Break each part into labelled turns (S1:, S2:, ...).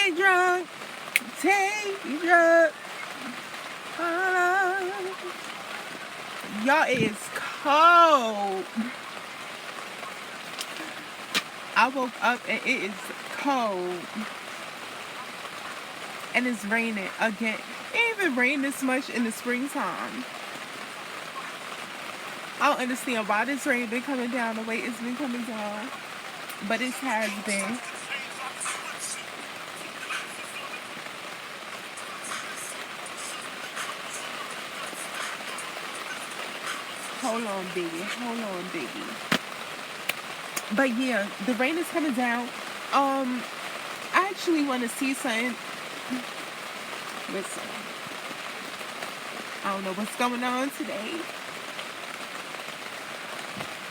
S1: Take drunk. Take drunk. Y'all, it is cold. I woke up and it is cold. And it's raining again. It ain't even rained this much in the springtime. I don't understand why this rain been coming down the way it's been coming down. But it has been. Hold on, baby. Hold on, baby. But yeah, the rain is coming down. I actually want to see something. Listen, I don't know what's going on today,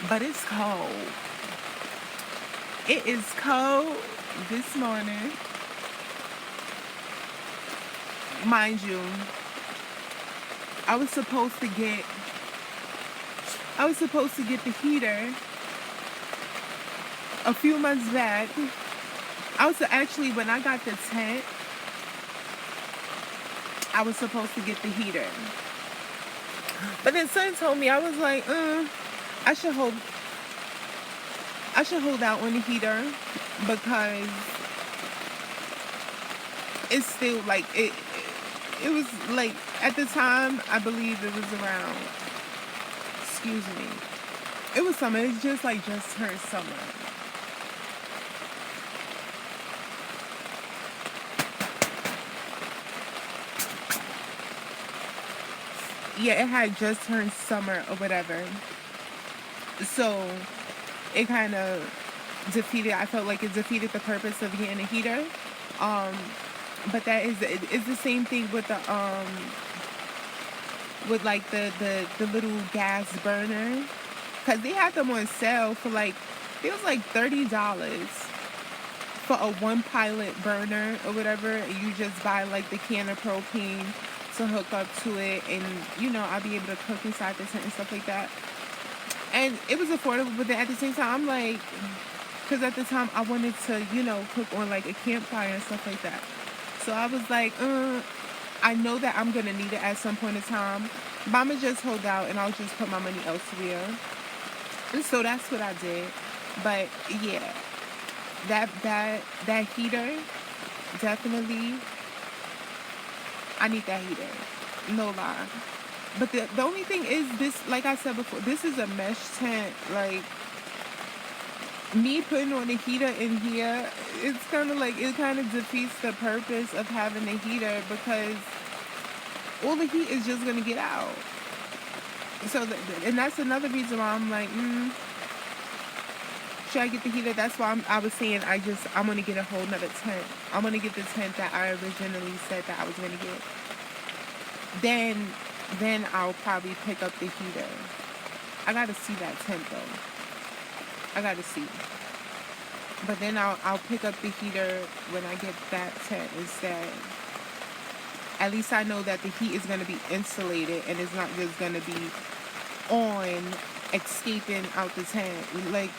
S1: but it's cold. It is cold this morning. Mind you, I was supposed to get the heater a few months back. I was actually, when I got the tent, I was supposed to get the heater. But then someone told me, I was like, I should hold out on the heater because it's still like it was like at the time I believe it was around, excuse me, it was summer. It's just turned summer. Yeah, it had just turned summer or whatever. So it kind of I felt like it defeated the purpose of getting a heater. But that is, it's the same thing with the with like the little gas burner, because they had them on sale for like, it was like $30 for a one pilot burner or whatever. And you just buy like the can of propane to hook up to it, and I'll be able to cook inside the tent and stuff like that. And it was affordable, but then at the same time, I'm like, because at the time I wanted to, cook on like a campfire and stuff like that. So I was like, I know that I'm gonna need it at some point in time, but I'ma just hold out and I'll just put my money elsewhere. And so that's what I did. But yeah, that heater, definitely, I need that heater. No lie. But the only thing is this, like I said before, this is a mesh tent. Like, me putting on a heater in here, it's kind of like, it kind of defeats the purpose of having a heater, because all the heat is just going to get out. So, and that's another reason why I'm like, should I get the heater? That's why I was saying I'm going to get a whole nother tent. I'm going to get the tent that I originally said that I was going to get. Then I'll probably pick up the heater. I got to see that tent though. I got to see. But then I'll pick up the heater when I get that tent instead. At least I know that the heat is going to be insulated and it's not just going to be on, escaping out the tent. Like,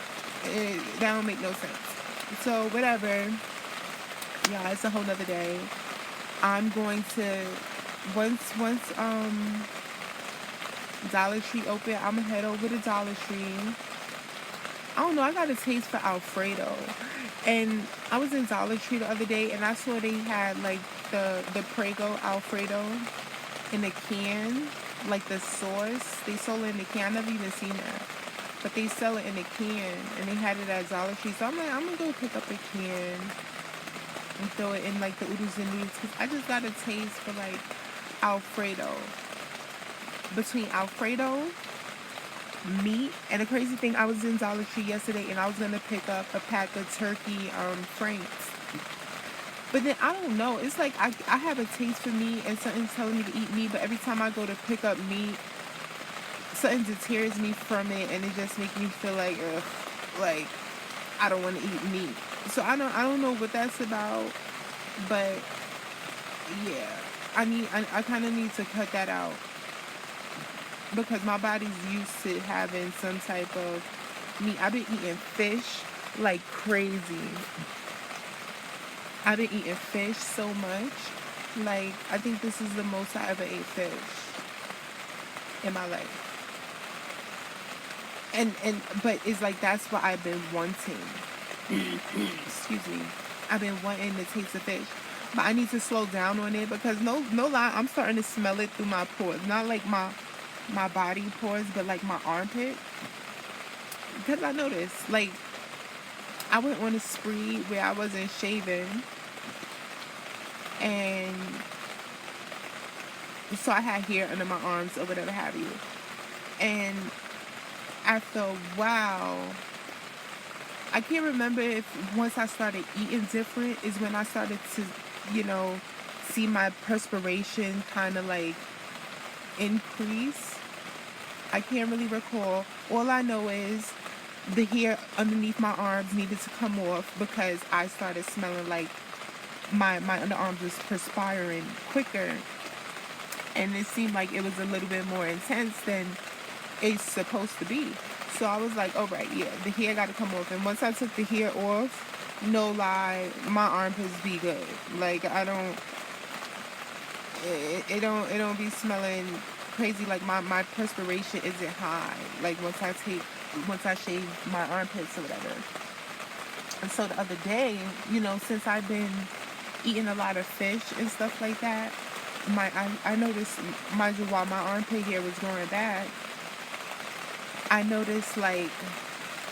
S1: that don't make no sense. So whatever. Yeah, it's a whole nother day. I'm going to, once Dollar Tree open, I'm gonna head over to Dollar Tree. I don't know, I got a taste for Alfredo. And I was in Dollar Tree the other day and I saw they had like the Prego Alfredo in a can, like the sauce. They sold it in the can. I've never even seen that. But they sell it in a can and they had it at Dollar Tree. So I'm like, I'm gonna go pick up a can and throw it in like the oodles and noodles, because I just got a taste for like Alfredo. Between Alfredo, meat, and the crazy thing, I was in Dollar Tree yesterday and I was gonna pick up a pack of turkey franks. But then I don't know, it's like I have a taste for meat and something's telling me to eat meat, but every time I go to pick up meat, something deters me from it and it just makes me feel like, ugh, like I don't want to eat meat. So I don't know what that's about, but yeah, I kind of need to cut that out, because my body's used to having some type of meat. I've been eating fish like crazy. I've been eating fish so much. Like, I think this is the most I ever ate fish in my life. But it's like that's what I've been wanting. Excuse me. I've been wanting to taste the fish. But I need to slow down on it because no lie, I'm starting to smell it through my pores. Not like my body pores, but like my armpit. Because I noticed, like, I went on a spree where I wasn't shaving, and so I had hair under my arms or whatever have you. And I felt, wow. I can't remember if once I started eating different is when I started to, you know, see my perspiration kind of like increase. I can't really recall. All I know is the hair underneath my arms needed to come off because I started smelling like my underarms was perspiring quicker, and it seemed like it was a little bit more intense than it's supposed to be. So I was like, all right, yeah, the hair got to come off. And once I took the hair off, no lie, my armpits be good. Like I don't, it don't be smelling crazy. Like my perspiration isn't high. Like once I shave my armpits or whatever. And so the other day, you know, since I've been eating a lot of fish and stuff like that, I noticed, mind you, while my armpit hair was growing back, I noticed like,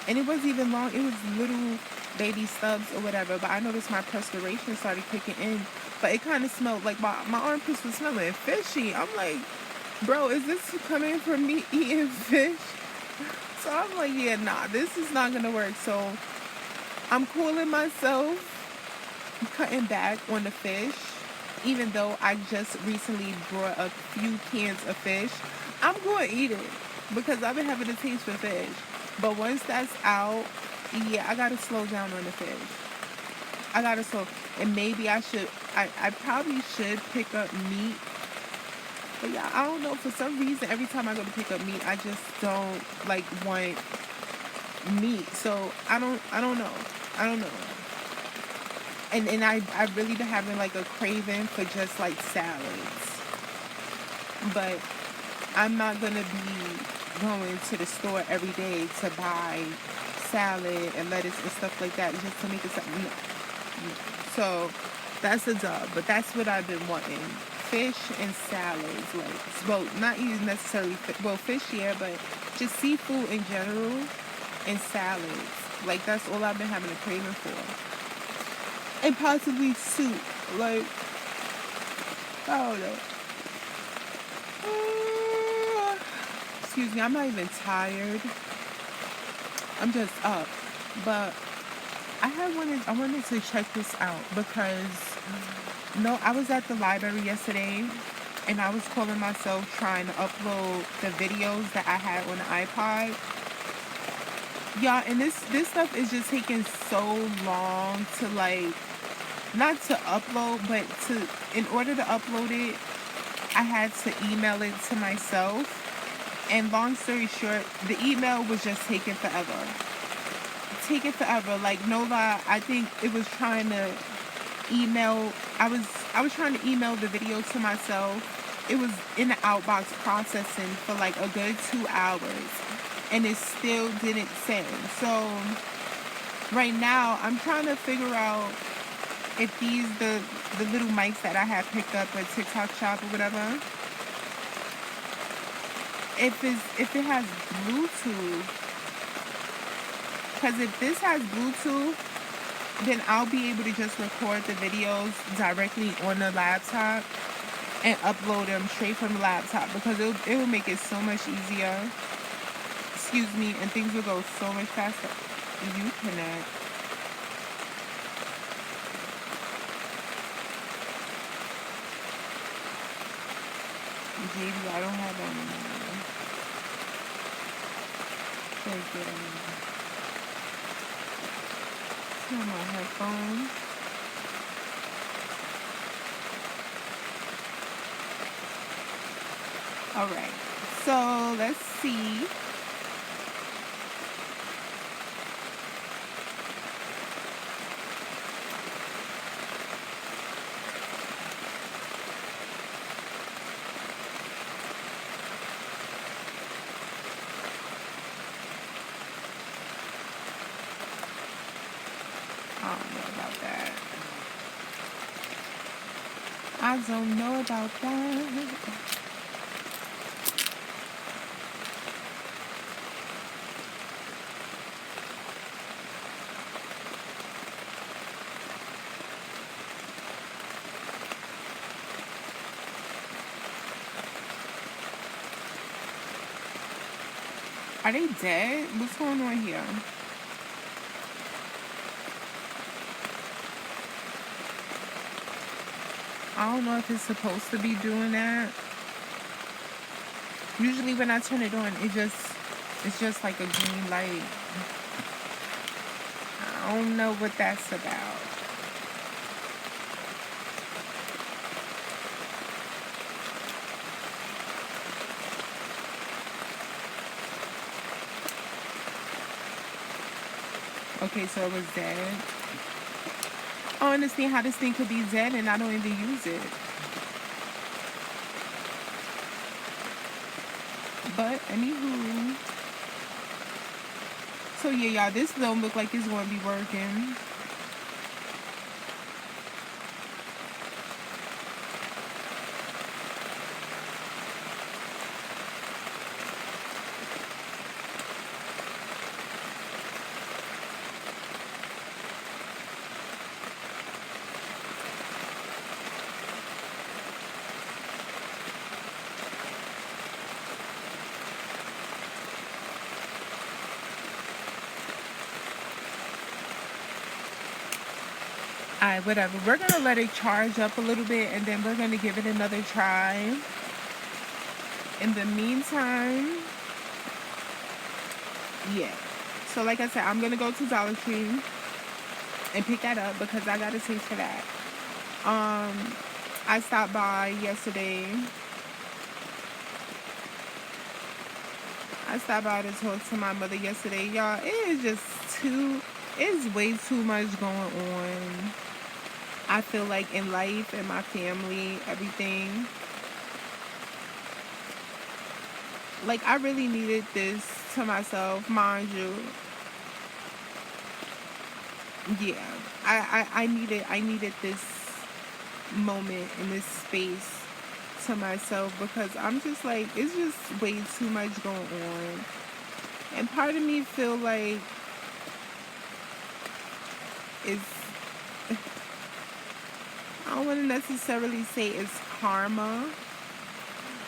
S1: and it wasn't even long, it was little baby stubs or whatever, but I noticed my perspiration started kicking in, but it kind of smelled like my armpits was smelling fishy. I'm like, bro, is this coming from me eating fish? So I'm like, yeah, nah, this is not gonna work. So I'm cooling myself, cutting back on the fish, even though I just recently brought a few cans of fish. I'm going to eat it because I've been having a taste for fish. But once that's out, yeah, I got to slow down on the fish. I got to slow. And maybe I probably should pick up meat. But yeah, I don't know. For some reason, every time I go to pick up meat, I just don't like want meat. So I don't know. I don't know. And I really been having like a craving for just like salads. But I'm not gonna be going to the store every day to buy salad and lettuce and stuff like that just to make it something. No. So that's a dub. But that's what I've been wanting. Fish and salads. Like, well, not even necessarily, fish, yeah, but just seafood in general and salads. Like, that's all I've been having a craving for. And possibly soup. Like, I don't know. Excuse me, I'm not even tired. I'm just up. But I wanted to check this out because no, I was at the library yesterday and I was calling myself trying to upload the videos that I had on the iPod. Yeah, and this stuff is just taking so long to like, not to upload, but in order to upload it, I had to email it to myself. And long story short, the email was just taking forever. Like, no lie, I think it was trying to email, I was trying to email the video to myself. It was in the outbox processing for like a good 2 hours. And it still didn't send. So right now, I'm trying to figure out if the little mics that I had picked up at TikTok Shop or whatever, if it has Bluetooth, because if this has Bluetooth, then I'll be able to just record the videos directly on the laptop and upload them straight from the laptop because it will make it so much easier. Excuse me, and things will go so much faster. You connect. JB, I don't have that anymore. Take it. Turn my headphones. Alright, so let's see. don't know about that. I don't know about that. Are they dead? What's going on here? I don't know if it's supposed to be doing that. Usually when I turn it on, it's just like a green light. I don't know what that's about. Okay, so it was dead. I don't understand how this thing could be dead and I don't even use it. But anywho, so yeah, y'all, this don't look like it's gonna be working. Alright, whatever. We're gonna let it charge up a little bit and then we're gonna give it another try. In the meantime, yeah. So like I said, I'm gonna go to Dollar Tree and pick that up because I got a taste for that. I stopped by yesterday. I stopped by to talk to my mother yesterday. Y'all, it's way too much going on. I feel like in life, in my family, everything. Like, I really needed this to myself, mind you. Yeah, I needed this moment in this space to myself because I'm just like, it's just way too much going on. And part of me feel like it's, I don't want to necessarily say it's karma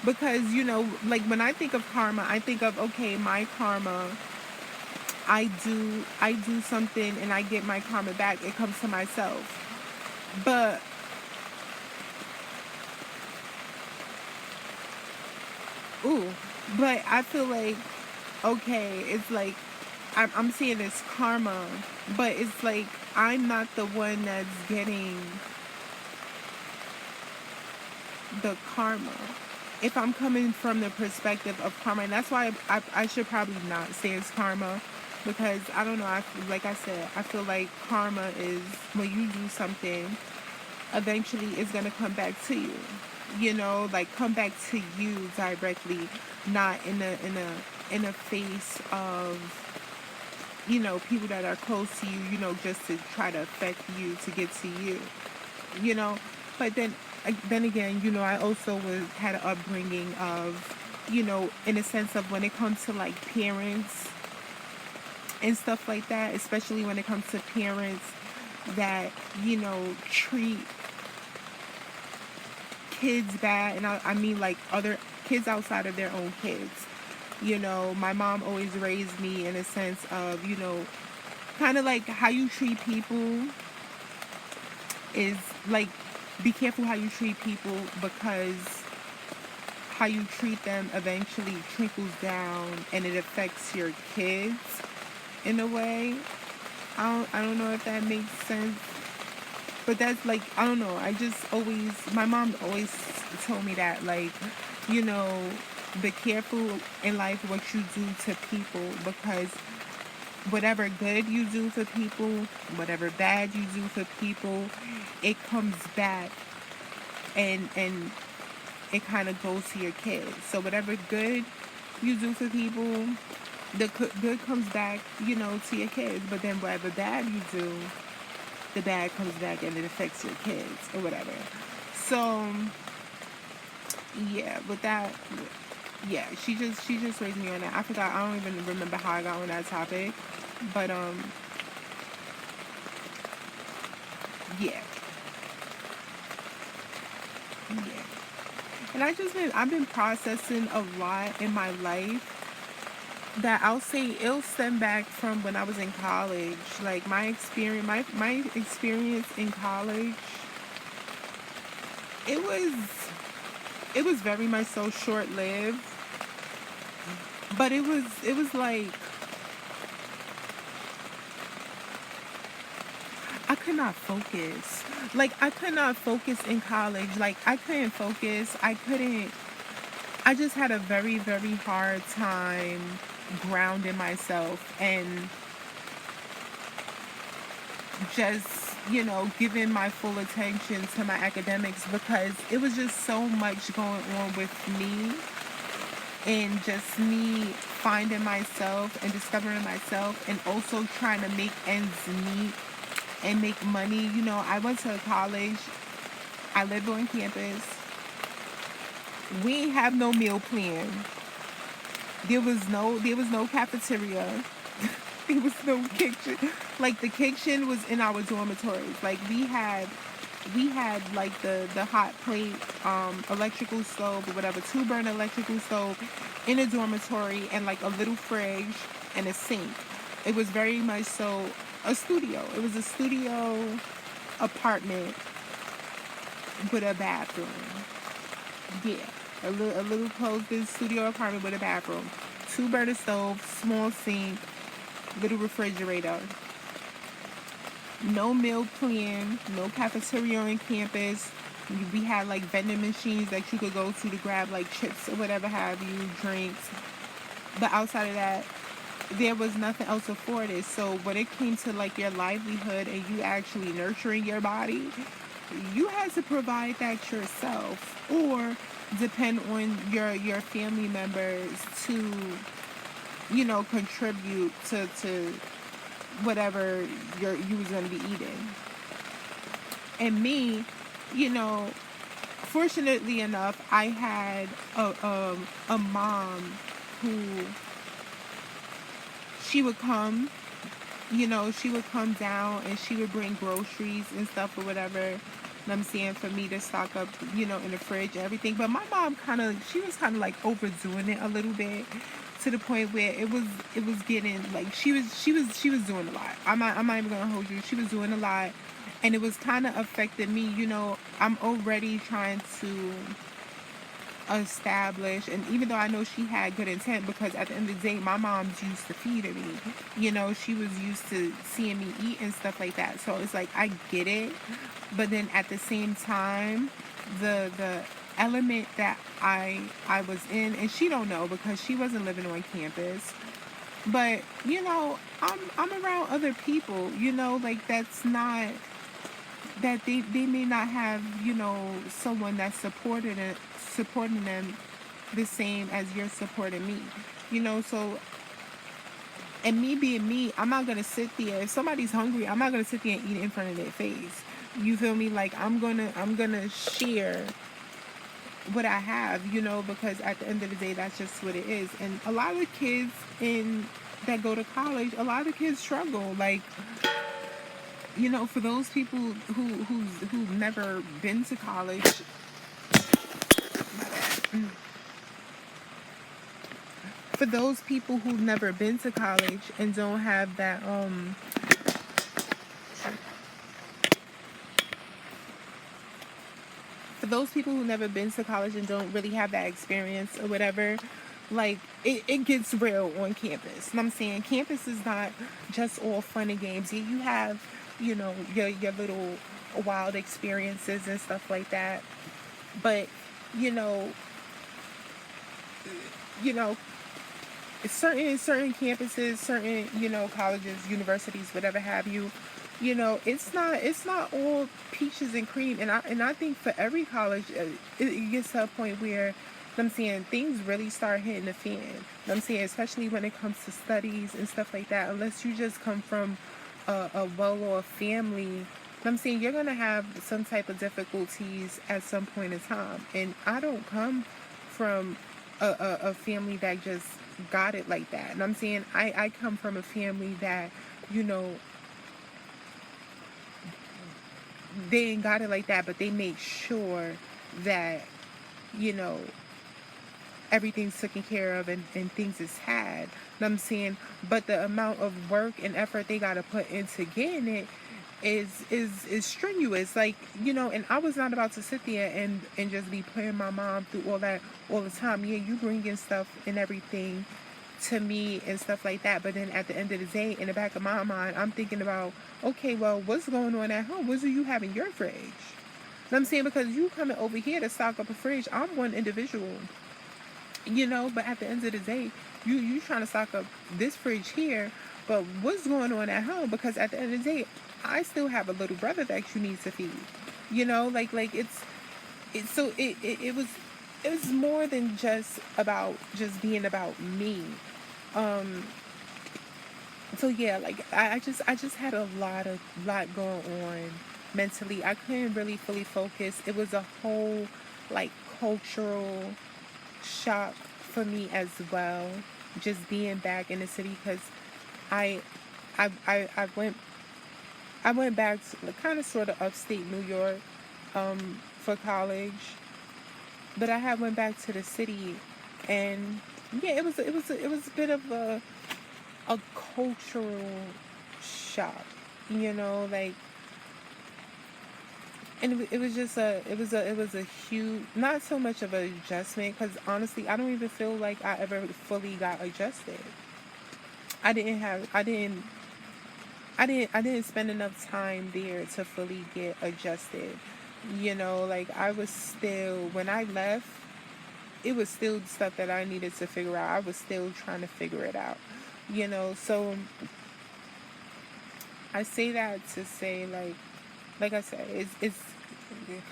S1: because, you know, like when I think of karma, I think of, okay, my karma, I do something and I get my karma back. It comes to myself. But ooh, but I feel like, okay, it's like I'm seeing this karma, but it's like I'm not the one that's getting the karma. If I'm coming from the perspective of karma, and that's why I should probably not say it's karma, because I don't know. Like I said, I feel like karma is when you do something, eventually it's gonna come back to you. You know, like come back to you directly, not in a face of, you know, people that are close to you, you know, just to try to affect you to get to you, you know. But then again, you know, I also had an upbringing of, you know, in a sense of when it comes to like parents and stuff like that, especially when it comes to parents that, you know, treat kids bad, and I mean like other kids outside of their own kids. You know, my mom always raised me in a sense of, you know, kind of like how you treat people is like, be careful how you treat people because how you treat them eventually trickles down and it affects your kids in a way. I don't know if that makes sense. But that's like, I don't know. My mom always told me that, like, you know, be careful in life what you do to people because whatever good you do for people, whatever bad you do for people, it comes back and it kind of goes to your kids. So whatever good you do for people, the good comes back, you know, to your kids. But then whatever bad you do, the bag comes back and it affects your kids or whatever. So yeah, with that, yeah, she just raised me on that. I forgot. I don't even remember how I got on that topic, but yeah, yeah. And I've been processing a lot in my life that I'll say it'll stem back from when I was in college. Like my experience in college, it was it was very much so short lived, but it was like I could not focus. Like I could not focus in college. Like I couldn't focus. I just had a very, very hard time grounding myself and just, giving my full attention to my academics because it was just so much going on with me and just me finding myself and discovering myself and also trying to make ends meet and make money. I went to college, I lived on campus. We ain't have no meal plan. There was no cafeteria. There was no kitchen. Like the kitchen was in our dormitories. Like we had like the hot plate, electrical stove or whatever, 2 burner electrical stove in a dormitory and like a little fridge and a sink. It was very much so a studio. It was a studio apartment with a bathroom. Yeah. A little closed-in studio apartment with a bathroom. 2 burner stove, small sink, little refrigerator. No meal plan, no cafeteria on campus. We had like vending machines that you could go to grab like chips or whatever have you, drinks. But outside of that, there was nothing else afforded. So when it came to like your livelihood and you actually nurturing your body, you had to provide that yourself or depend on your family members to contribute to whatever you was going to be eating. And me, you know fortunately enough, I had a mom who she would come, she would come down and she would bring groceries and stuff or whatever. And I'm saying for me to stock up, in the fridge and everything. But my mom she was kind of like overdoing it a little bit to the point where it was getting like she was doing a lot. I'm not even gonna hold you. She was doing a lot, and it was kind of affecting me. I'm already trying to established, and even though I know she had good intent, because at the end of the day my mom's used to feeding me, she was used to seeing me eat and stuff like that, so it's like I get it. But then at the same time, the element that I was in, and she don't know because she wasn't living on campus, but I'm around other people, like that's not that they may not have someone that's supporting them the same as you're supporting me, so, and me being me, I'm not gonna sit there if somebody's hungry. I'm not gonna sit there and eat it in front of their face. You feel me? Like I'm gonna share what I have, because at the end of the day that's just what it is. And a lot of kids in that go to college, a lot of kids struggle, like, for those people who've never been to college, for those people who've never been to college and don't have that for those people who've never been to college and don't really have that experience or whatever, like it gets real on campus. And I'm saying campus is not just all fun and games. You have, your little wild experiences and stuff like that. But, you know, you know, certain campuses, certain, colleges, universities, whatever have you, it's not all peaches and cream. And I think for every college, it gets to a point where I'm saying things really start hitting the fan. I'm saying, especially when it comes to studies and stuff like that, unless you just come from a well-off family, I'm saying you're gonna have some type of difficulties at some point in time. And I don't come from a family that just got it like that. And I'm saying I come from a family that, you know, they ain't got it like that, but they make sure that, you know, everything's taken care of and things is had. And I'm saying, but the amount of work and effort they gotta put into getting it is strenuous. Like, you know, and I was not about to sit there and just be putting my mom through all that all the time. Yeah, you bring in stuff and everything to me and stuff like that. But then at the end of the day, in the back of my mind, I'm thinking about, okay, well, what's going on at home? What do you have in your fridge? And I'm saying, because you coming over here to stock up a fridge, I'm one individual, you know. But at the end of the day, you trying to stock up this fridge here, but what's going on at home? Because at the end of the day, I still have a little brother that you need to feed, you know. Like it's so it was more than just about just being about me. um so yeah, like I just had a lot going on mentally. I couldn't really fully focus. It was a whole like cultural shock for me as well, just being back in the city. Because I I went back to kind of sort of upstate New York for college, but I had went back to the city. And yeah, it was a bit of a cultural shock, you know, like. And it was just it was a huge, not so much of an adjustment, because honestly I don't even feel like I ever fully got adjusted. I didn't have I didn't spend enough time there to fully get adjusted. You know, like I was still, when I left, it was still stuff that I needed to figure out. I was still trying to figure it out. You know, so I say that to say, like I said, it's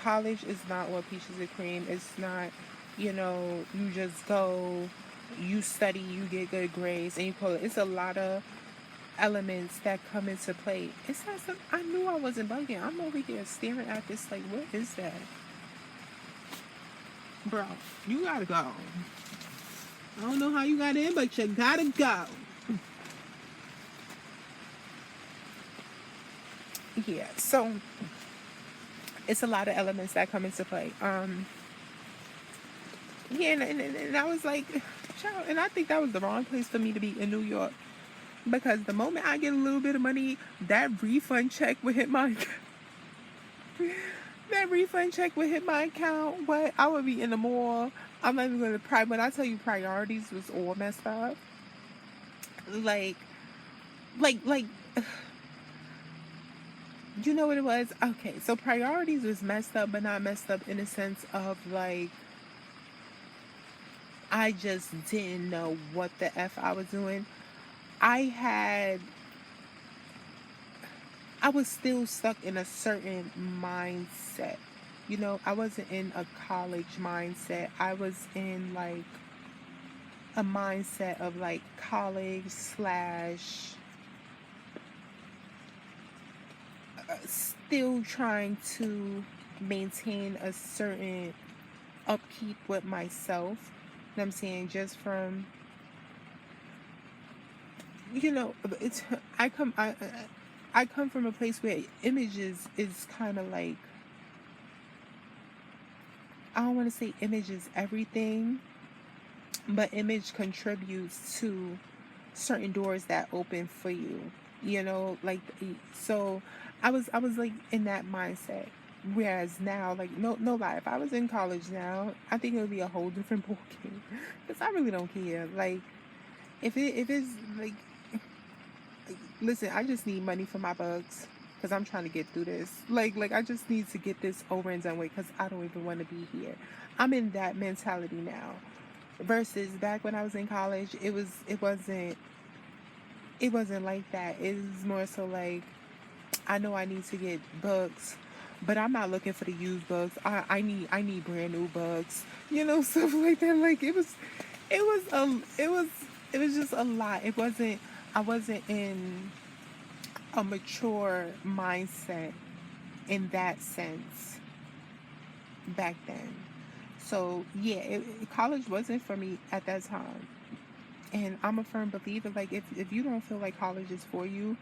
S1: college is not all peaches and cream. It's not, you know, you just go, you study, you get good grades, and you call it. It's a lot of elements that come into play. It's not some. I knew I wasn't bugging. I'm over here staring at this like, what is that, bro? You gotta go. I don't know how you got in, but you gotta go. Yeah. So it's a lot of elements that come into play. Yeah, and I was like, child, and I think that was the wrong place for me to be in New York, because the moment I get a little bit of money, that refund check would hit my that refund check would hit my account. What, I would be in the mall. I'm not even gonna when I tell you priorities was all messed up. Like like you know what it was? Okay, so priorities was messed up, but not messed up in the sense of like I just didn't know what the F I was doing. I had I was still stuck in a certain mindset. You know, I wasn't in a college mindset. I was in like a mindset of like college slash still trying to maintain a certain upkeep with myself. You know what I'm saying? Just from, you know, it's I come from a place where images is kind of like, I don't want to say image is everything, but image contributes to certain doors that open for you. You know, like, so I was like in that mindset. Whereas now, like, no lie, if I was in college now, I think it would be a whole different ballgame. Because I really don't care. Like, if it's like, listen, I just need money for my bugs, because I'm trying to get through this. Like I just need to get this over and done with, because I don't even want to be here. I'm in that mentality now. Versus back when I was in college, it wasn't like that. It was more so like, I know I need to get bugs, but I'm not looking for the used bugs. I need brand new bugs. You know, stuff like that. Like it was just a lot. It wasn't I wasn't in a mature mindset in that sense back then. So yeah, college wasn't for me at that time. And I'm a firm believer, like, if you don't feel like college is for you,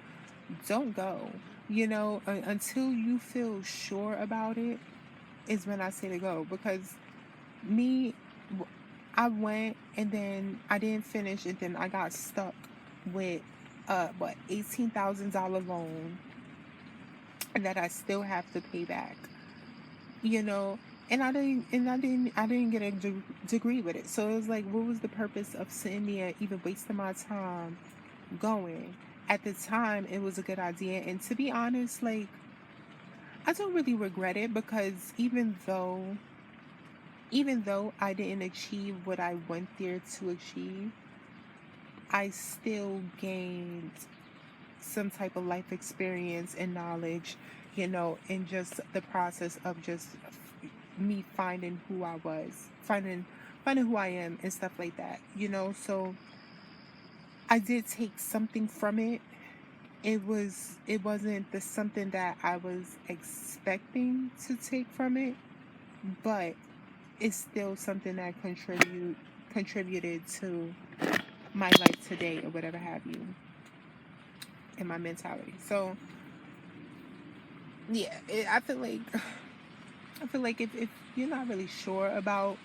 S1: don't go. Until you feel sure about it is when I say to go. Because me, I went and then I didn't finish, and then I got stuck with $18,000 loan that I still have to pay back. You know, and I didn't get a degree with it. So it was like, what was the purpose of sitting there even wasting my time going? At the time, it was a good idea, and to be honest, like, I don't really regret it, because even though I didn't achieve what I went there to achieve, I still gained some type of life experience and knowledge, in just the process of just me finding who I was, finding who I am and stuff like that. So I did take something from it. It wasn't the something that I was expecting to take from it, but it's still something that contributed to my life today, or whatever have you, in my mentality. So yeah, I feel like if you're not really sure about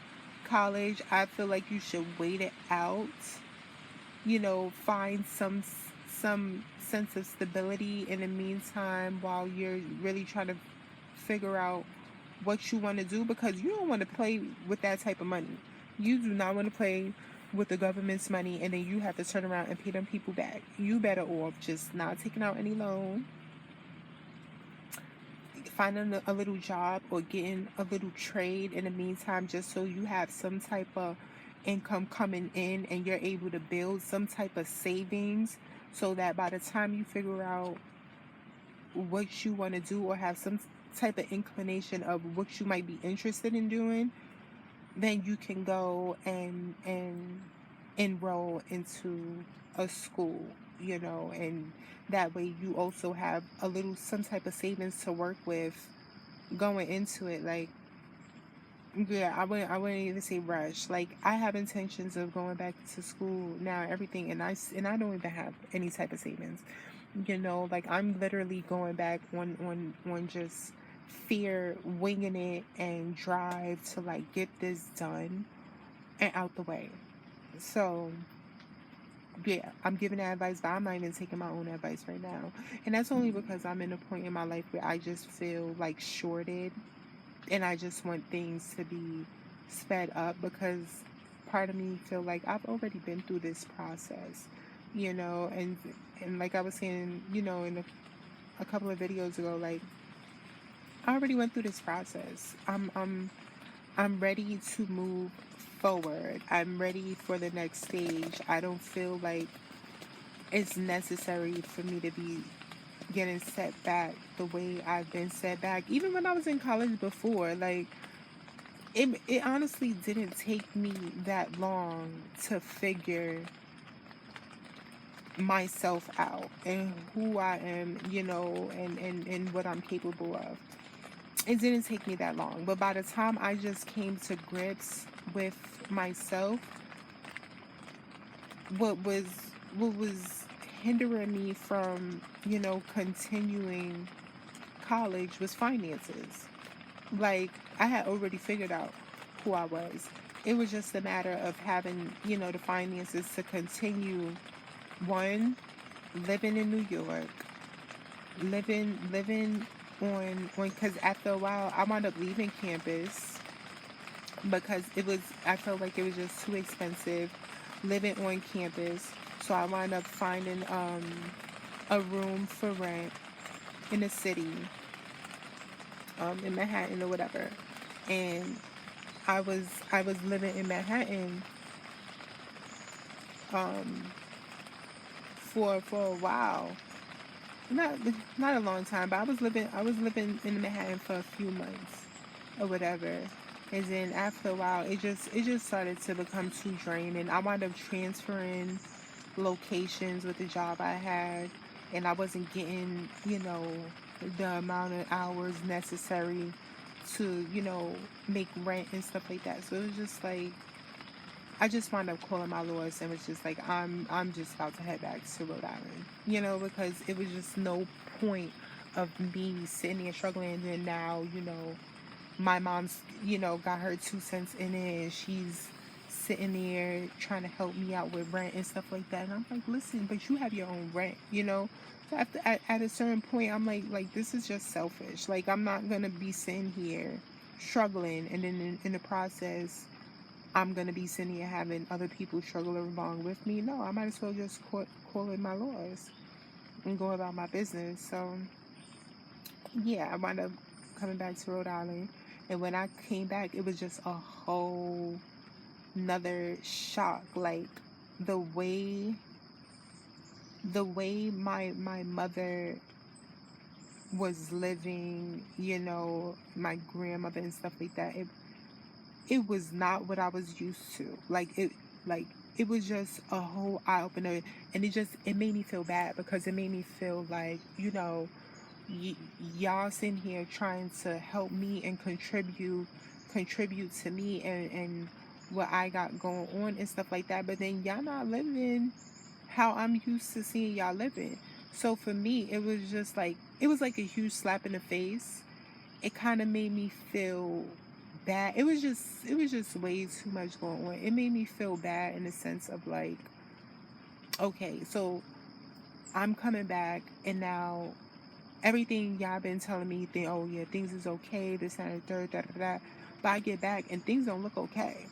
S1: college, I feel like you should wait it out. Find some sense of stability in the meantime, while you're really trying to figure out what you want to do, because you don't want to play with that type of money. You do not want to play with the government's money, and then you have to turn around and pay them people back. You better off just not taking out any loan, finding a little job, or getting a little trade in the meantime, just so you have some type of income coming in, and you're able to build some type of savings, so that by the time you figure out what you want to do, or have some type of inclination of what you might be interested in doing, then you can go and enroll into a school, and that way you also have a little some type of savings to work with going into it. Like, yeah, I wouldn't even say rush. Like, I have intentions of going back to school now and everything, and I don't even have any type of savings. Like, I'm literally going back on just fear, winging it, and drive to, like, get this done and out the way. So yeah, I'm giving that advice, but I'm not even taking my own advice right now. And that's only because I'm in a point in my life where I just feel like shorted, and I just want things to be sped up, because part of me feel like I've already been through this process, and like I was saying, in a couple of videos ago, like, I already went through this process. I'm ready to move forward. I'm ready for the next stage. I don't feel like it's necessary for me to be getting set back the way I've been set back. Even when I was in college before, like, it honestly didn't take me that long to figure myself out, and who I am, and what I'm capable of. It didn't take me that long, but by the time I just came to grips with myself, what was what was hindering me from, continuing college was finances. Like, I had already figured out who I was. It was just a matter of having, the finances to continue, one, living in New York, living on because after a while I wound up leaving campus, because I felt like it was just too expensive living on campus. So I wound up finding a room for rent in the city, in Manhattan or whatever. And I was living in Manhattan um for a while. Not not a long time, but I was living in Manhattan for a few months or whatever. And then after a while, it just started to become too draining. I wound up transferring locations with the job I had, and I wasn't getting, the amount of hours necessary to, make rent and stuff like that. So it was just like I just wound up calling my lawyers and was just like, I'm just about to head back to Rhode Island, because it was just no point of me sitting there struggling. And then now, my mom's, got her 2 cents in it, and she's sitting there trying to help me out with rent and stuff like that. And I'm like, listen, but you have your own rent. So at a certain point, I'm like this is just selfish. Like, I'm not gonna be sitting here struggling, and then in the process, I'm gonna be sitting here having other people struggle along with me. No, I might as well just call in my lawyers and go about my business. So yeah, I wound up coming back to Rhode Island, and when I came back, it was just a whole another shock. Like the way my mother was living, my grandmother and stuff like that, it was not what I was used to. It was just a whole eye opener, and it made me feel bad, because it made me feel like, y'all sitting here trying to help me and contribute to me and what I got going on and stuff like that, but then y'all not living how I'm used to seeing y'all living. So for me, it was just like a huge slap in the face. It kind of made me feel bad. It was just way too much going on. It made me feel bad in the sense of like, okay, so I'm coming back, and now everything y'all been telling me, oh yeah, things is okay, this and the third, da da da. But I get back and things don't look okay.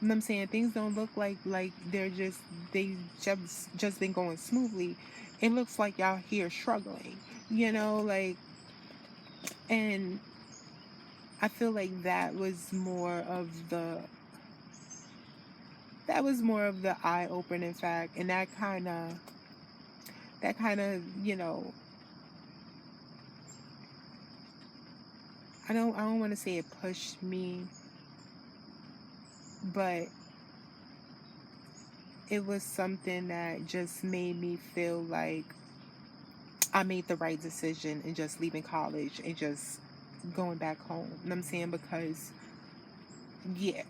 S1: You know what I'm saying? Things don't look like they just been going smoothly. It looks like y'all here struggling, like, and I feel like that was more of the eye opening fact, and that kind of I don't want to say it pushed me, but it was something that just made me feel like I made the right decision in just leaving college and just going back home. You know what I'm saying? Because yeah,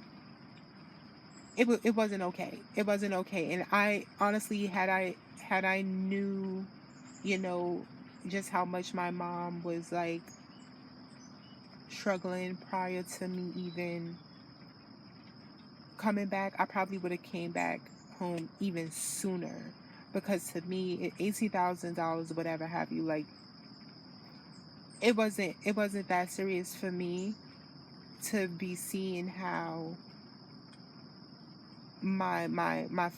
S1: it wasn't okay. It wasn't okay. And I honestly, had I knew, you know, just how much my mom was like struggling prior to me even coming back, I probably would have came back home even sooner. Because to me, $18,000, whatever have you, like, it wasn't that serious for me to be seeing how my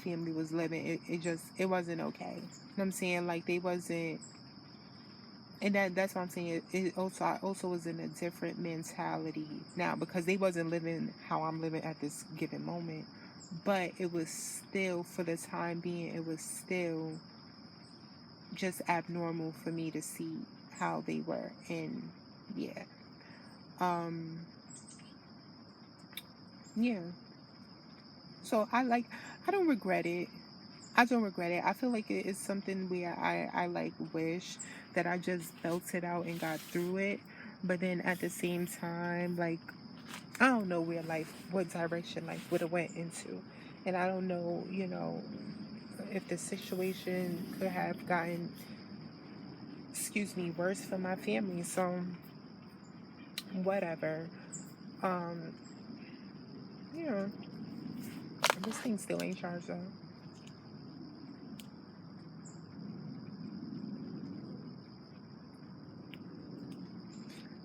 S1: family was living. It wasn't okay. You know what I'm saying? Like, they wasn't, and that's what I'm saying. I also was in a different mentality now, because they wasn't living how I'm living at this given moment. But it was still, for the time being, it was still just abnormal for me to see how they were. And yeah, um, yeah. So I don't regret it. I don't regret it. I feel like it is something where I like wish that I just felt it out and got through it. But then at the same time, like, I don't know what direction life would have went into. And I don't know, if the situation could have gotten, excuse me, worse for my family. So whatever. Um, yeah, this thing still ain't charged up.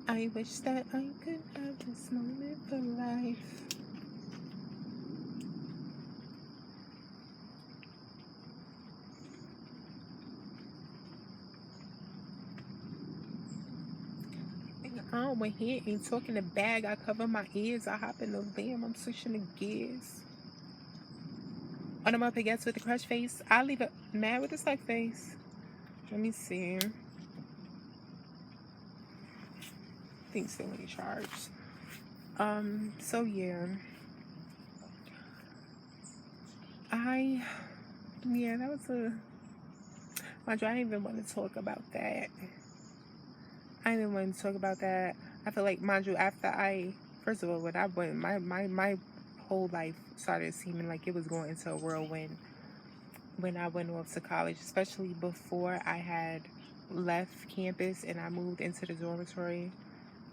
S1: I wish that I could have this moment for life. I went here and talking the bag. I cover my ears. I hop in the van. I'm switching the gears. On I'm up against with the crush face. I leave it mad with the stuck face. Let me see. Think still ain't charged. So yeah. I yeah, that was a mind you, I didn't even want to talk about that. I didn't want to talk about that. I feel like, mind you, after first of all, when I went, my whole life started seeming like it was going into a whirlwind when I went off to college, especially before I had left campus and I moved into the dormitory.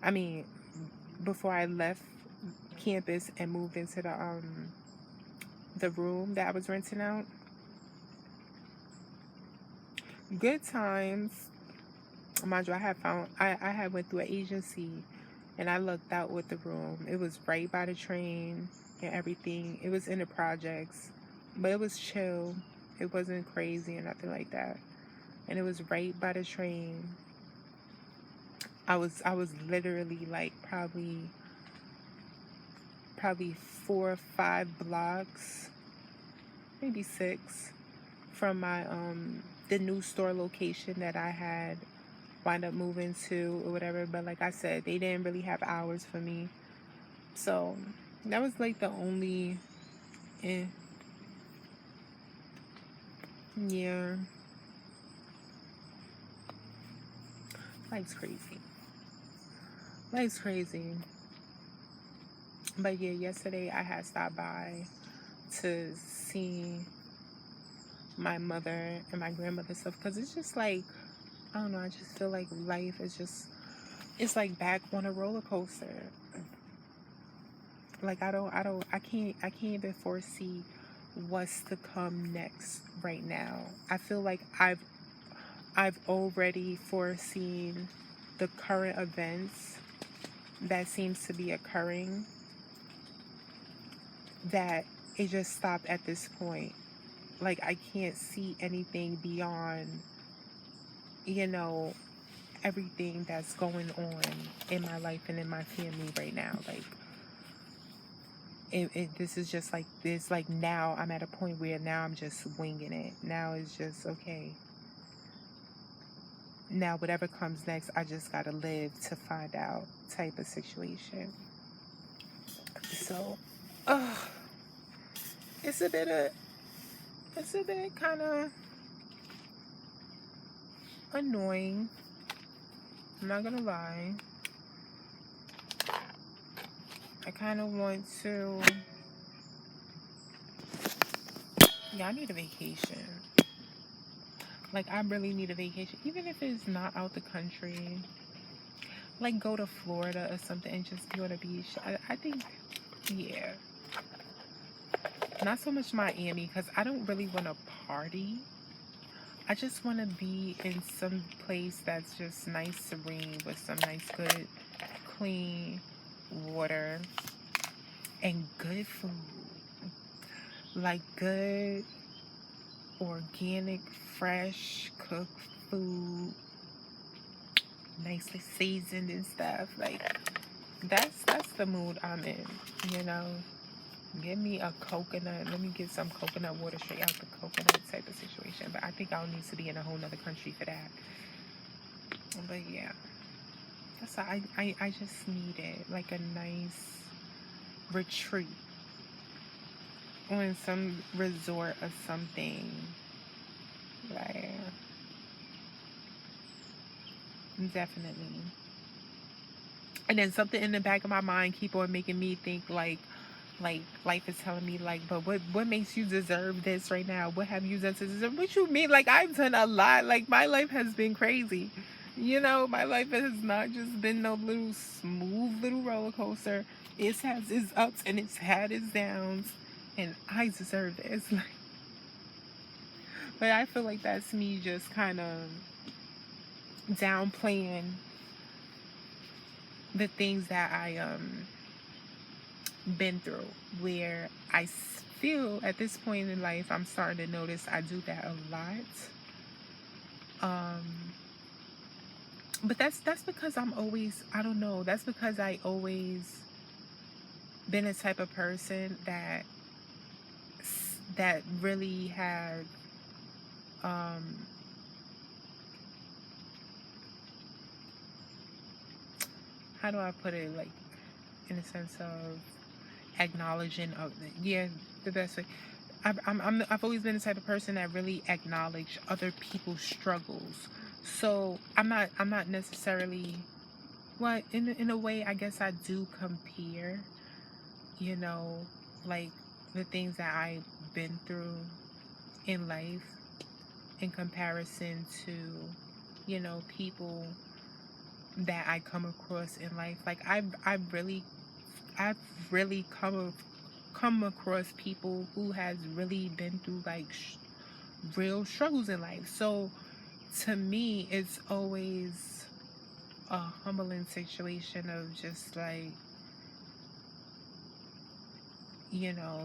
S1: I mean, before I left campus and moved into the room that I was renting out. Good times. Mind you, I had went through an agency and I looked out with the room. It was right by the train and everything. It was in the projects, but it was chill. It wasn't crazy or nothing like that. And it was right by the train. I was literally like probably 4 or 5 blocks, maybe 6, from my the new store location that I had wind up moving to or whatever. But like I said, they didn't really have hours for me, so that was like the only eh, yeah, life's crazy. Life's crazy. But yeah, yesterday I had stopped by to see my mother and my grandmother stuff, because it's just like, I don't know, I just feel like life is just, it's like back on a roller coaster. Like I can't even foresee what's to come next right now. I feel like I've already foreseen the current events that seems to be occurring, that it just stopped at this point. Like I can't see anything beyond, you know, everything that's going on in my life and in my family right now. Like this is just like this. Like now I'm at a point where now I'm just winging it. Now it's just okay. Now whatever comes next, I just gotta live to find out type of situation. So, it's a bit of it's a bit kind of annoying. I'm not gonna lie. I kind of want to. Yeah, I need a vacation. Like, I really need a vacation, even if it's not out the country. Like, go to Florida or something and just be on the beach. I think, yeah. Not so much Miami, because I don't really want to party. I just want to be in some place that's just nice, serene, with some nice, good, clean water and good food. Like good, organic, fresh, cooked food, nicely seasoned and stuff. Like that's the mood I'm in, you know. Give me a coconut. Let me get some coconut water straight out the coconut type of situation. But I think I'll need to be in a whole nother country for that. But yeah. So I just needed like a nice retreat on some resort or something. Like, definitely. And then something in the back of my mind keep on making me think like life is telling me like, but what makes you deserve this right now? What have you done to deserve? What you mean? Like I've done a lot. Like my life has been crazy. You know, my life has not just been no little smooth little roller coaster. It has its ups and it's had its downs, and I deserve this. But I feel like that's me just kind of downplaying the things that I been through, where I feel at this point in life I'm starting to notice I do that a lot. But that's because I'm always, I don't know, that's because I always been a type of person that really had how do I put it, like in a sense of acknowledging of yeah, the best way. I've always been the type of person that really acknowledge other people's struggles So I'm not necessarily, well, in a way I guess I do compare, you know, like the things that I've been through in life in comparison to, people that I come across in life. Like I've really come across people who has really been through like real struggles in life. So to me, it's always a humbling situation of just like,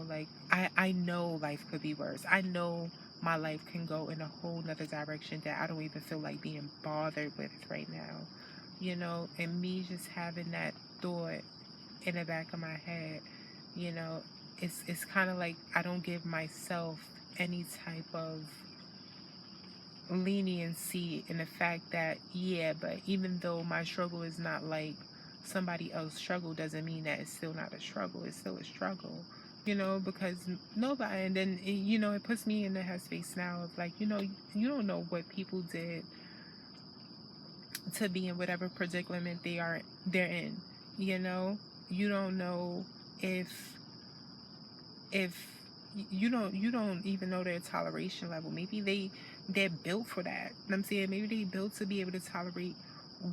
S1: like I know life could be worse. I know my life can go in a whole nother direction that I don't even feel like being bothered with right now. And me just having that thought in the back of my head, you know, it's kind of like I don't give myself any type of leniency in the fact that, yeah, but even though my struggle is not like somebody else's struggle, doesn't mean that it's still not a struggle. It's still a struggle, because nobody, and then it puts me in the headspace now of like, you don't know what people did to be in whatever predicament they're in. you know you don't know if if you don't even know their toleration level. Maybe they're built for that. I'm saying maybe they built to be able to tolerate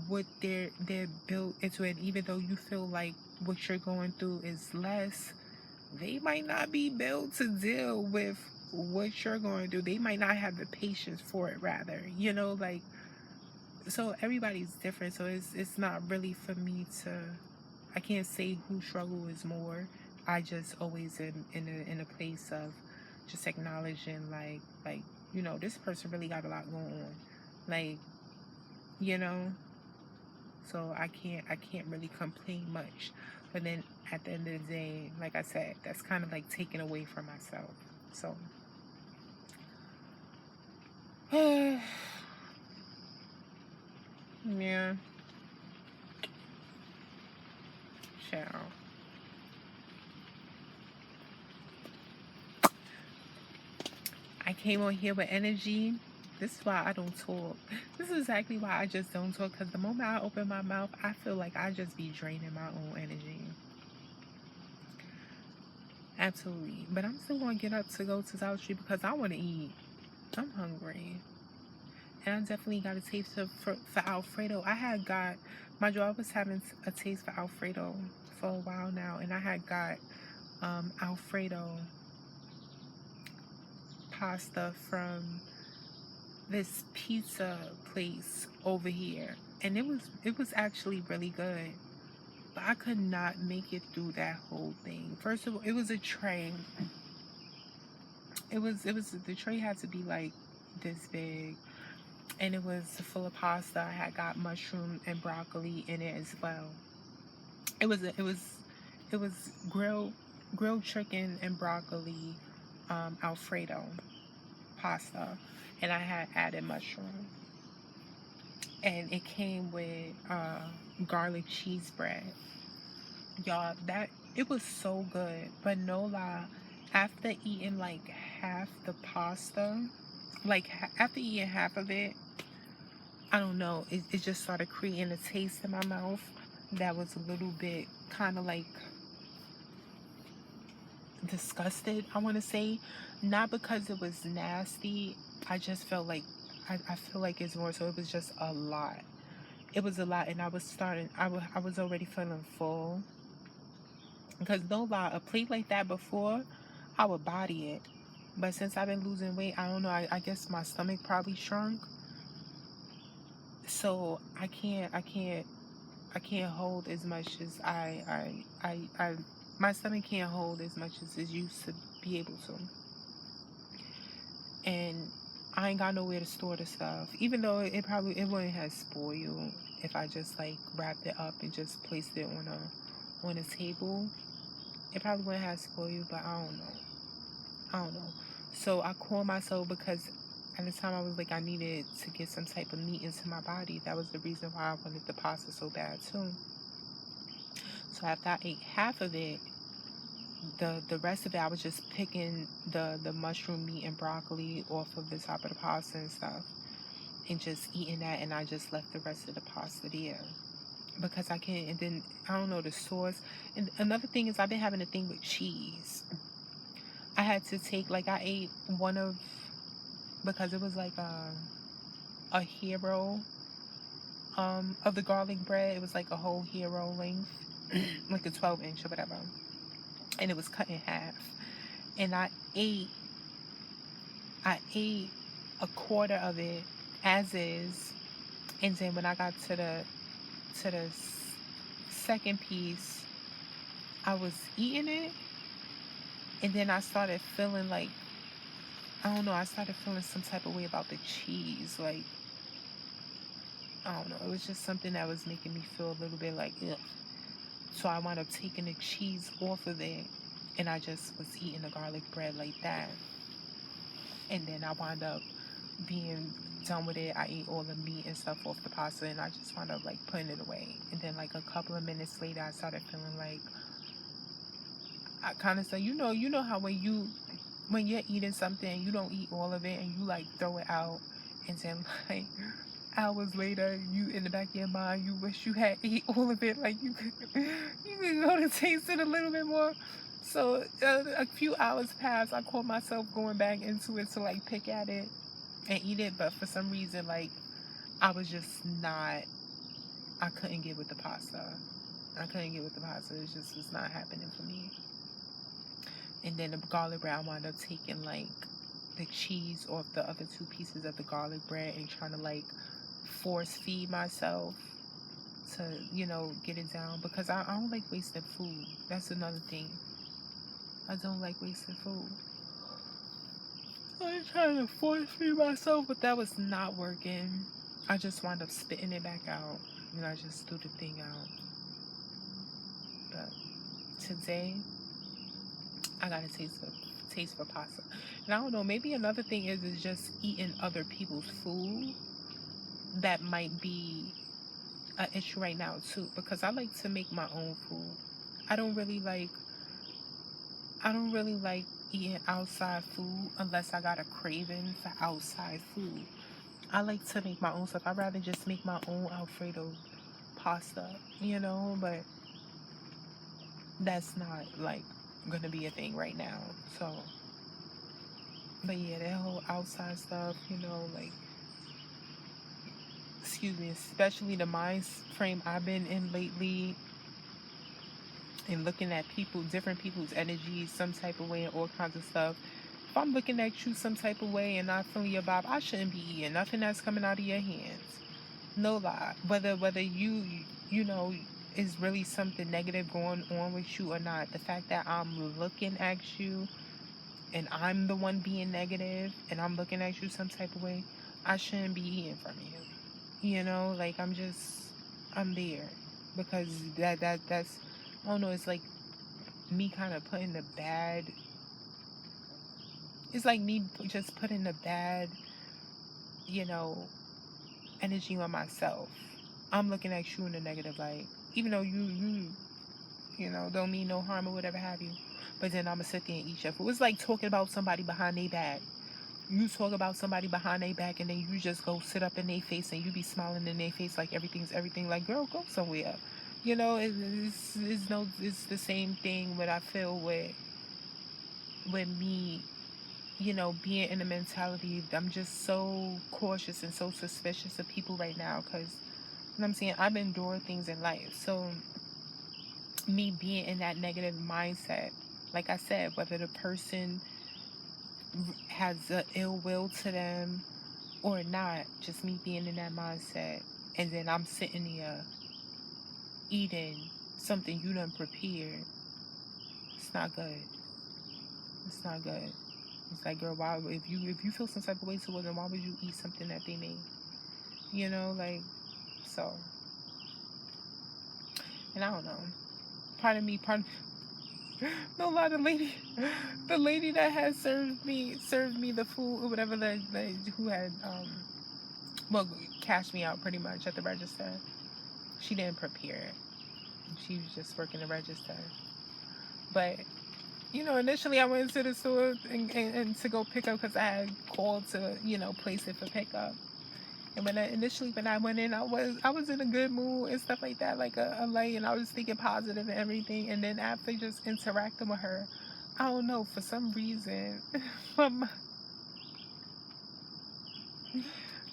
S1: what they're built into, and even though you feel like what you're going through is less, they might not be built to deal with what you're going through. They might not have the patience for it, rather, like, so everybody's different. So it's not really for me to, I can't say who struggle is more. I just always am in a place of just acknowledging like this person really got a lot going on, like, you know so I can't really complain much. But then at the end of the day, like I said, that's kind of like taken away from myself. So yeah, child. I came on here with energy. This is why I don't talk. This is exactly why I just don't talk. Because the moment I open my mouth, I feel like I just be draining my own energy. Absolutely. But I'm still going to get up to go to South Street because I want to eat. I'm hungry. And I definitely got a taste for Alfredo. My daughter was having a taste for Alfredo for a while now. And I had got Alfredo pasta from this pizza place over here, and it was actually really good, but I could not make it through that whole thing. First of all, it was a tray. It was the tray had to be like this big, and it was full of pasta. I had got mushroom and broccoli in it as well. It was grilled chicken and broccoli, Alfredo pasta, and I had added mushroom, and it came with garlic cheese bread. Y'all, that it was so good. But no lie, after eating like half the pasta, like after eating half of it, I don't know, it just started creating a taste in my mouth that was a little bit kind of like disgusted, I want to say. Not because it was nasty, I just felt like, I feel like it's more so it was just a lot. It was a lot, and I was already feeling full. Because no lie, a plate like that before, I would body it. But since I've been losing weight, I don't know, I guess my stomach probably shrunk. So I can't hold as much as my stomach can't hold as much as it used to be able to. And I ain't got nowhere to store the stuff. Even though it wouldn't have spoiled if I just like wrapped it up and just placed it on a table. It probably wouldn't have spoiled, but I don't know. I don't know. So I called myself because at the time I was like I needed to get some type of meat into my body. That was the reason why I wanted the pasta so bad too. So after I ate half of it, the rest of it I was just picking the mushroom meat and broccoli off of the top of the pasta and stuff. and just eating that, and I just left the rest of the pasta there because I can't. And then I don't know the sauce. And another thing is I've been having a thing with cheese. I had to take, like, I ate one of, because it was like a hero of the garlic bread. It was like a whole hero length, like a 12-inch or whatever, and it was cut in half. And I ate a quarter of it as is, and then when I got to the second piece, I was eating it, and then I started feeling like, I don't know, I started feeling some type of way about the cheese. Like, I don't know, it was just something that was making me feel a little bit like, ugh. So I wound up taking the cheese off of it, and I just was eating the garlic bread like that. And then I wound up being done with it. I ate all the meat and stuff off the pasta, and I just wound up like putting it away. And then like a couple of minutes later, I started feeling like, I kind of said, you know how when you're eating something, you don't eat all of it, and you like throw it out, and then like hours later, you in the back of your mind, you wish you had ate all of it, like you could go to taste it a little bit more. So a few hours passed. I caught myself going back into it to like pick at it and eat it, but for some reason, like, I was just not. I couldn't get with the pasta. I couldn't get with the pasta. It just was not happening for me. And then the garlic bread, I wound up taking like the cheese off the other two pieces of the garlic bread and trying to like force feed myself to, get it down, because I don't like wasting food. That's another thing. I don't like wasting food. I was trying to force feed myself, but that was not working. I just wound up spitting it back out, and I just threw the thing out. But today, I got a taste for pasta. And I don't know, maybe another thing is just eating other people's food. That might be an issue right now too, because I like to make my own food. I don't really like eating outside food unless I got a craving for outside food. I like to make my own stuff. I'd rather just make my own Alfredo pasta, but that's not like gonna be a thing right now. So, but yeah, that whole outside stuff, like, excuse me, especially the mind frame I've been in lately, and looking at different people's energies some type of way and all kinds of stuff. If I'm looking at you some type of way and not feeling your vibe, I shouldn't be eating nothing that's coming out of your hands. No lie. Whether you is really something negative going on with you or not, the fact that I'm looking at you and I'm the one being negative and I'm looking at you some type of way, I shouldn't be eating from you. Like, I'm there, because that's, I don't know, it's like me kind of putting the bad, it's like me just putting the bad, energy on myself. I'm looking at you in a negative light, even though you don't mean no harm or whatever have you. But then I'm gonna sit there and eat your food. It's like talking about somebody behind their back. You talk about somebody behind their back, and then you just go sit up in their face and you be smiling in their face like everything's everything. Like, girl, go somewhere. It's the same thing what I feel with me, being in a mentality. I'm just so cautious and so suspicious of people right now, because, I'm saying, I've endured things in life. So me being in that negative mindset, like I said, whether the person has a ill will to them or not, just me being in that mindset, and then I'm sitting here eating something you done prepared. It's not good. It's not good. It's like, girl, why, if you feel some type of way towards them, why would you eat something that they made? Like, so. And I don't know. Pardon me. No lie, the lady that had served me the food or whatever, who had cashed me out pretty much at the register. She didn't prepare it. She was just working the register. But initially I went to the store and to go pick up, because I had called to place it for pickup. And when I went in, I was in a good mood and stuff like that, like a light, and I was thinking positive and everything. And then after just interacting with her, I don't know, for some reason,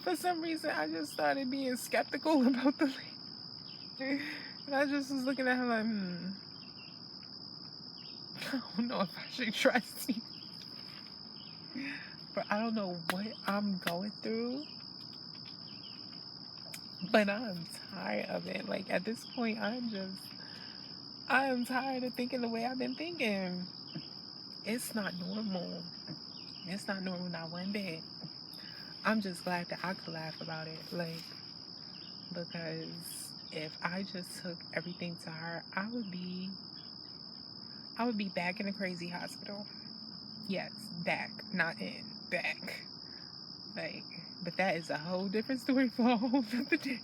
S1: for some reason, I just started being skeptical about the lady. And I just was looking at her like, I don't know if I should trust you. But I don't know what I'm going through. But I'm tired of it. Like, at this point, I am tired of thinking the way I've been thinking. It's not normal. It's not normal, not one bit. I'm just glad that I could laugh about it. Like, because if I just took everything to heart, I would be back in a crazy hospital. Yes, back, not in, back. Like, but that is a whole different story for a whole other day.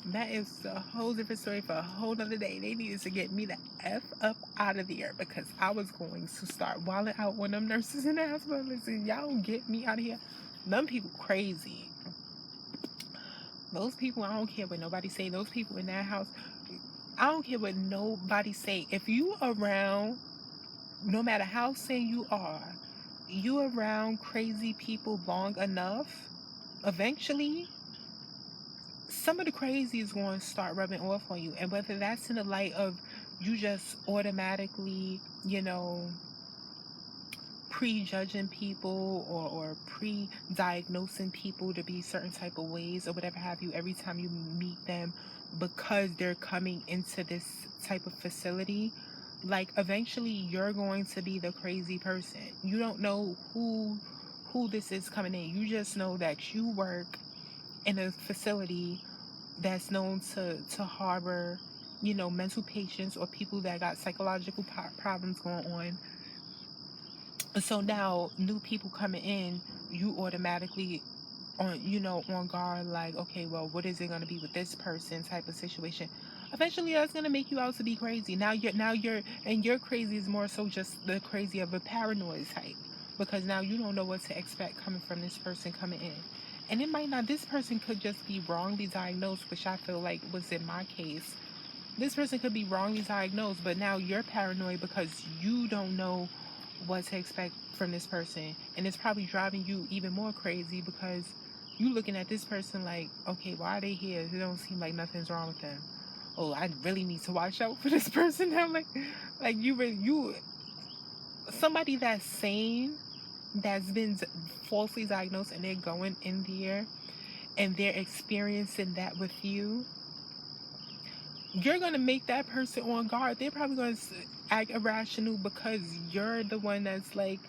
S1: That is a whole different story for a whole other day. They needed to get me the F up out of there because I was going to start wilding out on them nurses in the hospital. Listen, y'all don't get me out of here. Them people crazy. Those people, I don't care what nobody say. Those people in that house, I don't care what nobody say. If you around, no matter how sane you are, you around crazy people long enough, eventually some of the crazy is going to start rubbing off on you. And whether that's in the light of you just automatically, prejudging people or pre-diagnosing people to be certain type of ways or whatever have you every time you meet them because they're coming into this type of facility, like eventually you're going to be the crazy person. You don't know who this is coming in. You just know that you work in a facility that's known to harbor, mental patients or people that got psychological problems going on. So now new people coming in, you automatically on guard, like, okay, well, what is it going to be with this person type of situation. Eventually that's going to make you out to be crazy. Your crazy is more so just the crazy of a paranoid type, because now you don't know what to expect coming from this person coming in. And it might not, this person could just be wrongly diagnosed, which I feel like was in my case. This person could be wrongly diagnosed, but now you're paranoid because you don't know what to expect from this person. And it's probably driving you even more crazy because you looking at this person like, okay, why are they here? It don't seem like nothing's wrong with them. Oh, I really need to watch out for this person now. Like you, somebody that's sane, that's been falsely diagnosed, and they're going in there and they're experiencing that with you. You're going to make that person on guard. They're probably going to act irrational because you're the one that's like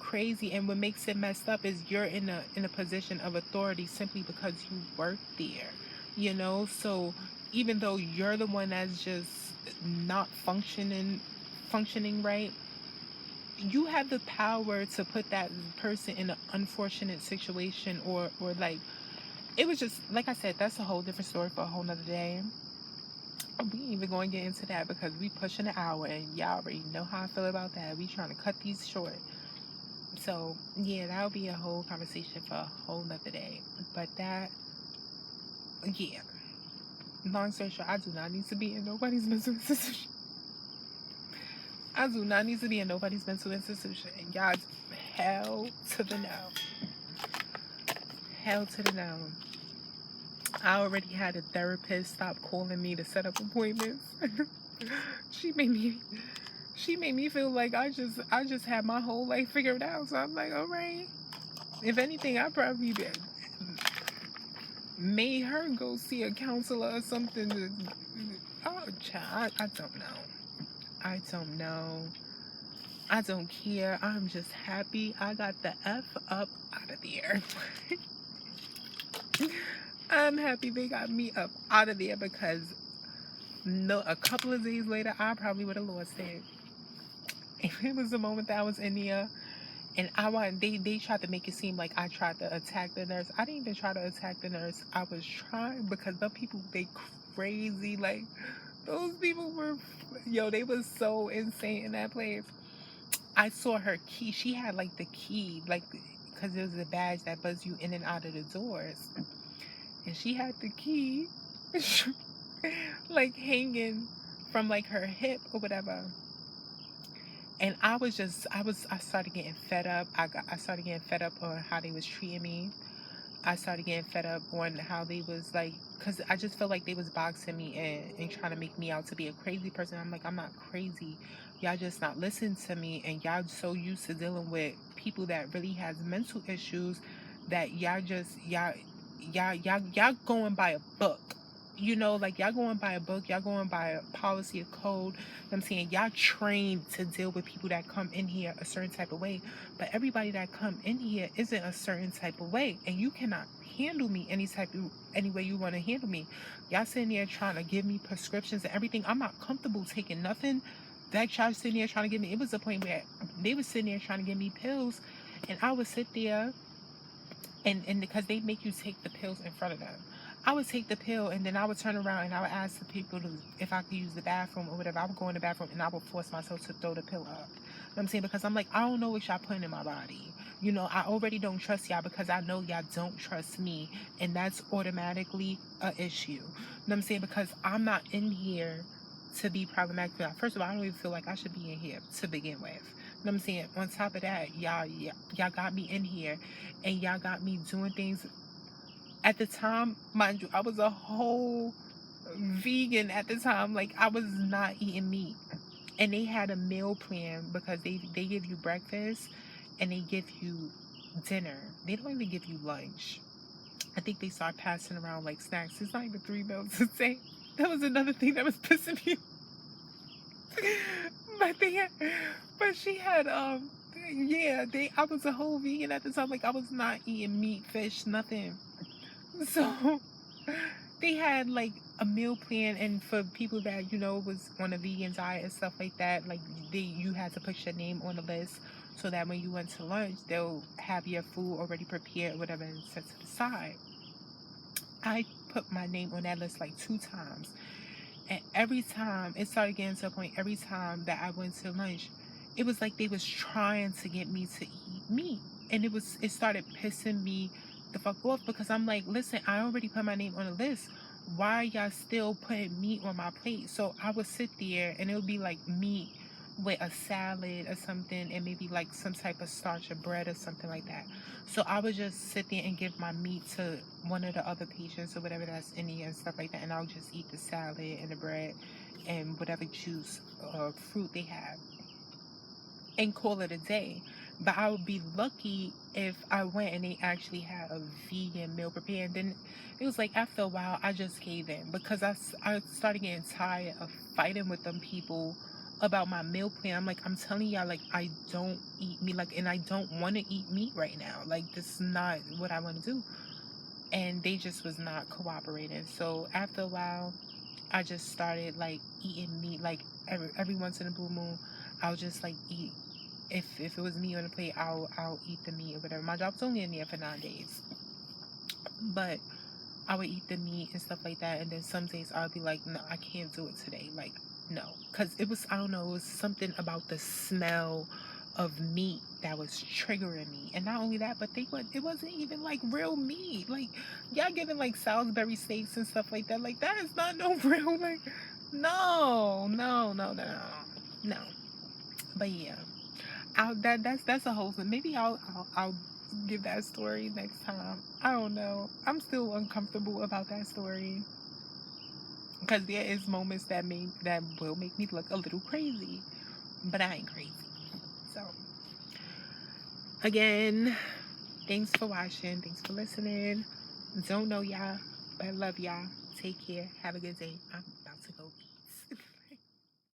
S1: crazy. And what makes it messed up is you're in a position of authority simply because you work there, so even though you're the one that's just not functioning right, you have the power to put that person in an unfortunate situation or like, it was just, like I said, that's a whole different story for a whole nother day. We ain't even going to get into that because we pushing an hour and y'all already know how I feel about that. We trying to cut these short. So yeah, that'll be a whole conversation for a whole nother day. But yeah. Long story short, I do not need to be in nobody's mental institution. I do not need to be in nobody's mental institution. And y'all, hell to the no. Hell to the no. I already had a therapist stop calling me to set up appointments. She made me feel like I just had my whole life figured out. So I'm like, all right. If anything, I probably made her go see a counselor or something. Oh, child, I don't know. I don't know. I don't care. I'm just happy I got the F up out of there. I'm happy they got me up out of there because a couple of days later, I probably would have lost it. It was the moment that I was in there, and they tried to make it seem like I tried to attack the nurse. I didn't even try to attack the nurse. I was trying because the people, they crazy. Like, those people were, they was so insane in that place. I saw her key. She had like the key, like because it was a badge that buzzed you in and out of the doors. And she had the key like hanging from like her hip or whatever. And I started getting fed up. I started getting fed up on how they was treating me. I started getting fed up on how they was like, because I just felt like they was boxing me in and trying to make me out to be a crazy person. I'm like, I'm not crazy. Y'all just not listening to me, and y'all so used to dealing with people that really has mental issues that y'all going by a book. You know, like y'all going by a book, y'all going by a policy, a code. I'm saying y'all trained to deal with people that come in here a certain type of way, but everybody that come in here isn't a certain type of way, and you cannot handle me any way you want to handle me. Y'all sitting there trying to give me prescriptions and everything. I'm not comfortable taking nothing that y'all sitting there trying to give me. It was a point where they was sitting there trying to give me pills, and I would sit there and because they make you take the pills in front of them. I would take the pill and then I would turn around and I would ask the people if I could use the bathroom or whatever. I would go in the bathroom and I would force myself to throw the pill up. You know what I'm saying? Because I'm like, I don't know what y'all putting in my body. You know, I already don't trust y'all because I know y'all don't trust me. And that's automatically a issue. You know what I'm saying? Because I'm not in here to be problematic. First of all, I don't even feel like I should be in here to begin with. You know what I'm saying? On top of that, y'all got me in here and y'all got me doing things. At the time, mind you, I was a whole vegan at the time. Like, I was not eating meat. And they had a meal plan because they give you breakfast and they give you dinner. They don't even give you lunch. I think they start passing around like snacks. It's not even 3 meals a day. That was another thing that was pissing me. but they had, but she had yeah, I was a whole vegan at the time. Like I was not eating meat, fish, nothing. So they had like a meal plan, and for people that was on a vegan diet and stuff like that, like you had to put your name on the list so that when you went to lunch, they'll have your food already prepared, whatever, and set to the side. I put my name on that list like 2 times, and every time it started getting to a point. Every time that I went to lunch, it was like they was trying to get me to eat meat, and it started pissing me the fuck off because I'm like, listen, I already put my name on the list. Why are y'all still putting meat on my plate? So I would sit there and it would be like meat with a salad or something and maybe like some type of starch or bread or something like that. So I would just sit there and give my meat to one of the other patients or whatever that's in here and stuff like that, and I'll just eat the salad and the bread and whatever juice or fruit they have and call it a day. But I would be lucky if I went and they actually had a vegan meal prepared. And then it was like after a while, I just gave in because I started getting tired of fighting with them people about my meal plan. I'm like, I'm telling y'all, like, I don't eat meat, like, and I don't want to eat meat right now. Like, this is not what I want to do. And they just was not cooperating. So after a while, I just started like eating meat, like every once in a blue moon. I'll just like eat. If it was meat on the plate, I'll eat the meat or whatever. My job was only in there for 9 days, but I would eat the meat and stuff like that. And then some days I'll be like, no, I can't do it today. Like, no, because it was, I don't know, it was something about the smell of meat that was triggering me. And not only that, but it wasn't even like real meat. Like, y'all giving like Salisbury steaks and stuff like that. Like, that is not no real, like, no, no, no, no, no. But yeah, that's a whole thing. Maybe I'll give that story next time. I don't know. I'm still uncomfortable about that story because there is moments that will make me look a little crazy, but I ain't crazy. So again, thanks for watching. Thanks for listening. Don't know y'all, but I love y'all. Take care. Have a good day. I'm about to go eat.